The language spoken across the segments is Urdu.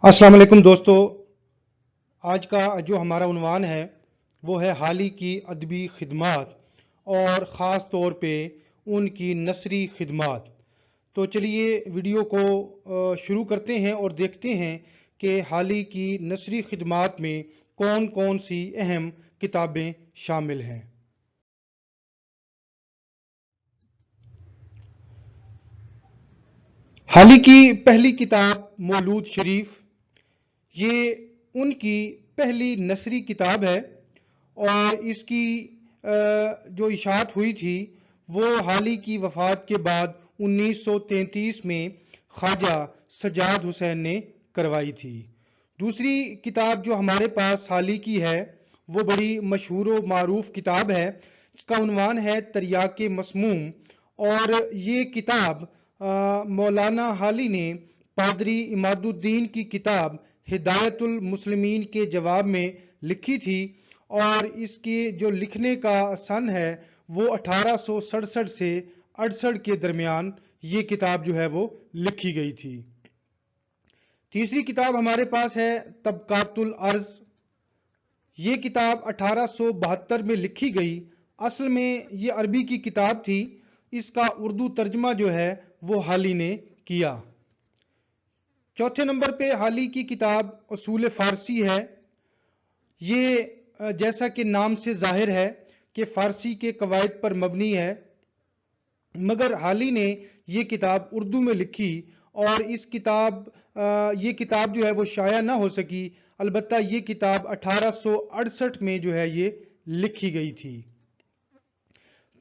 السلام علیکم دوستو، آج کا جو ہمارا عنوان ہے وہ ہے حال ہی کی ادبی خدمات اور خاص طور پہ ان کی نثری خدمات۔ تو چلیے ویڈیو کو شروع کرتے ہیں اور دیکھتے ہیں کہ حال ہی کی نثری خدمات میں کون کون سی اہم کتابیں شامل ہیں۔ حال ہی کی پہلی کتاب مولود شریف، یہ ان کی پہلی نثری کتاب ہے اور اس کی جو اشاعت ہوئی تھی وہ حال ہی کی وفات کے بعد 1933 میں خواجہ سجاد حسین نے کروائی تھی۔ دوسری کتاب جو ہمارے پاس حال ہی کی ہے وہ بڑی مشہور و معروف کتاب ہے، اس کا عنوان ہے تریاک مسموم، اور یہ کتاب مولانا حالی نے پادری عماد الدین کی کتاب ہدایت المسلمین کے جواب میں لکھی تھی، اور اس کے جو لکھنے کا سن ہے وہ 1867 سے 68 کے درمیان یہ کتاب جو ہے وہ لکھی گئی تھی۔ تیسری کتاب ہمارے پاس ہے طبقات الارض، یہ کتاب 1872 میں لکھی گئی، اصل میں یہ عربی کی کتاب تھی، اس کا اردو ترجمہ جو ہے وہ حالی نے کیا۔ چوتھے نمبر پہ حالی کی کتاب اصول فارسی ہے، یہ جیسا کہ نام سے ظاہر ہے کہ فارسی کے قواعد پر مبنی ہے، مگر حالی نے یہ کتاب اردو میں لکھی اور یہ کتاب جو ہے وہ شائع نہ ہو سکی، البتہ یہ کتاب 1868 میں جو ہے یہ لکھی گئی تھی۔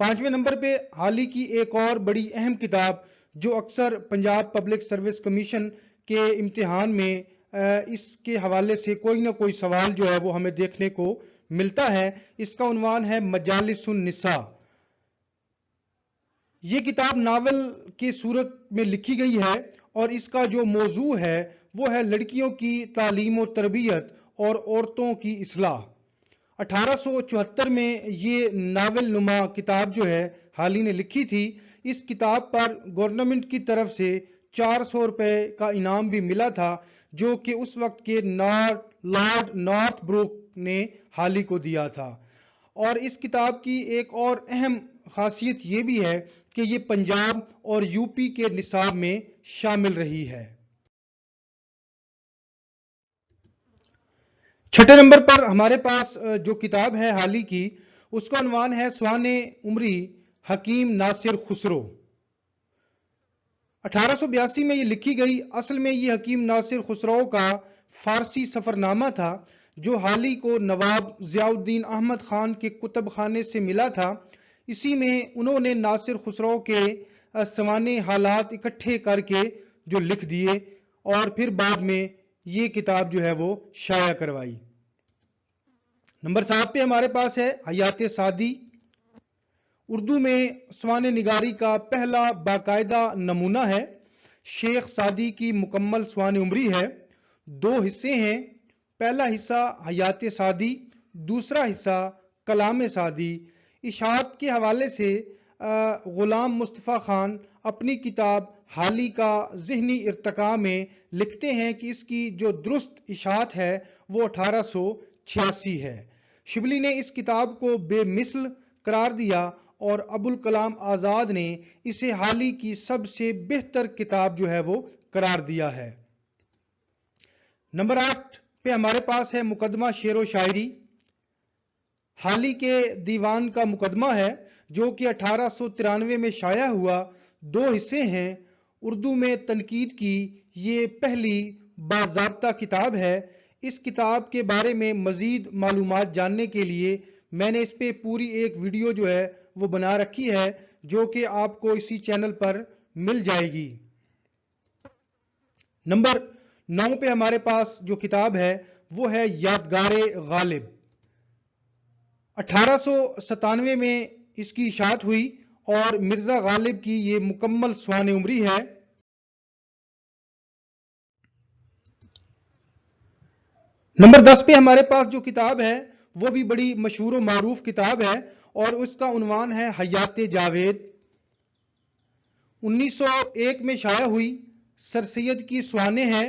پانچویں نمبر پہ حالی کی ایک اور بڑی اہم کتاب جو اکثر پنجاب پبلک سروس کمیشن کے امتحان میں اس کے حوالے سے کوئی نہ کوئی سوال جو ہے وہ ہمیں دیکھنے کو ملتا ہے، اس کا عنوان ہے مجالس النساء۔ یہ کتاب ناول کی صورت میں لکھی گئی ہے اور اس کا جو موضوع ہے وہ ہے لڑکیوں کی تعلیم و تربیت اور عورتوں کی اصلاح۔ 1874 میں یہ ناول نما کتاب جو ہے حالی نے لکھی تھی، اس کتاب پر گورنمنٹ کی طرف سے 400 روپے کا انعام بھی ملا تھا، جو کہ اس وقت کے لارڈ نارتھ بروک نے حالی کو دیا تھا۔ اور اس کتاب کی ایک اور اہم خاصیت یہ بھی ہے کہ یہ پنجاب اور یو پی کے نصاب میں شامل رہی ہے۔ چھٹے نمبر پر ہمارے پاس جو کتاب ہے حالی کی، اس کا عنوان ہے سوانح عمری حکیم ناصر خسرو۔ 1882 میں یہ لکھی گئی، اصل میں یہ حکیم ناصر خسرو کا فارسی سفرنامہ تھا جو حالی کو نواب ضیاء الدین احمد خان کے کتب خانے سے ملا تھا۔ اسی میں انہوں نے ناصر خسرو کے سوانح حالات اکٹھے کر کے جو لکھ دیے اور پھر بعد میں یہ کتاب جو ہے وہ شائع کروائی۔ نمبر 7 پہ ہمارے پاس ہے حیات سعدی، اردو میں سوانح نگاری کا پہلا باقاعدہ نمونہ ہے۔ شیخ سعدی کی مکمل سوانح عمری ہے، 2 حصے ہیں، پہلا حصہ حیات سعدی، دوسرا حصہ کلام سعدی۔ اشاعت کے حوالے سے غلام مصطفیٰ خان اپنی کتاب حالی کا ذہنی ارتقاء میں لکھتے ہیں کہ اس کی جو درست اشاعت ہے وہ 1886 ہے۔ شبلی نے اس کتاب کو بے مثل قرار دیا اور ابوالکلام آزاد نے اسے حالی کی سب سے بہتر کتاب جو ہے وہ قرار دیا ہے۔ نمبر 8 پہ ہمارے پاس ہے مقدمہ شعر و شاعری، حالی کے دیوان کا مقدمہ ہے جو کہ 1893 میں شائع ہوا، 2 حصے ہیں، اردو میں تنقید کی یہ پہلی باضابطہ کتاب ہے۔ اس کتاب کے بارے میں مزید معلومات جاننے کے لیے میں نے اس پہ پوری ایک ویڈیو جو ہے وہ بنا رکھی ہے جو کہ آپ کو اسی چینل پر مل جائے گی۔ نمبر 9 پہ ہمارے پاس جو کتاب ہے وہ ہے یادگار غالب، 1897 میں اس کی اشاعت ہوئی اور مرزا غالب کی یہ مکمل سوانح عمری ہے۔ نمبر 10 پہ ہمارے پاس جو کتاب ہے وہ بھی بڑی مشہور و معروف کتاب ہے اور اس کا عنوان ہے حیات جاوید، 1901 میں شائع ہوئی، سر سید کی سوانح ہے۔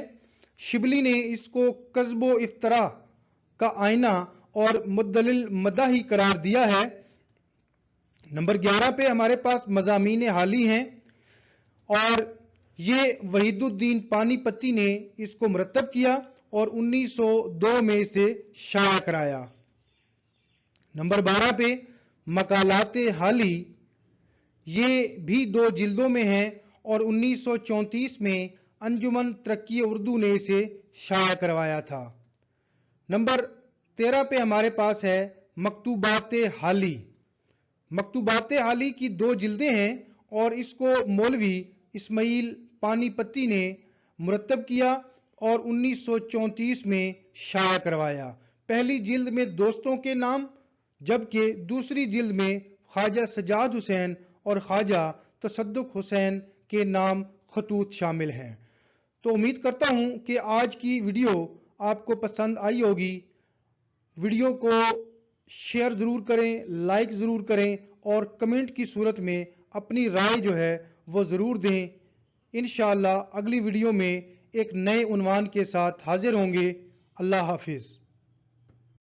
شبلی نے اس کو کذب و افطرا کا آئینہ اور مدلل مداحی قرار دیا ہے۔ نمبر 11 پہ ہمارے پاس مضامین حالی ہیں اور یہ وحید الدین پانی پتی نے اس کو مرتب کیا اور 1902 میں اسے شائع کرایا۔ نمبر 12 پہ مقالات حالی، یہ بھی 2 جلدوں میں ہیں اور 1934 میں انجمن ترقی اردو نے اسے شائع کروایا تھا۔ نمبر 13 پہ ہمارے پاس ہے مکتوبات حالی۔ مکتوبات حالی کی 2 جلدیں ہیں اور اس کو مولوی اسماعیل پانی پتی نے مرتب کیا اور 1934 میں شائع کروایا۔ پہلی جلد میں دوستوں کے نام، جبکہ دوسری جلد میں خواجہ سجاد حسین اور خواجہ تصدق حسین کے نام خطوط شامل ہیں۔ تو امید کرتا ہوں کہ آج کی ویڈیو آپ کو پسند آئی ہوگی۔ ویڈیو کو شیئر ضرور کریں، لائک ضرور کریں اور کمنٹ کی صورت میں اپنی رائے جو ہے وہ ضرور دیں۔ انشاءاللہ اگلی ویڈیو میں ایک نئے عنوان کے ساتھ حاضر ہوں گے۔ اللہ حافظ۔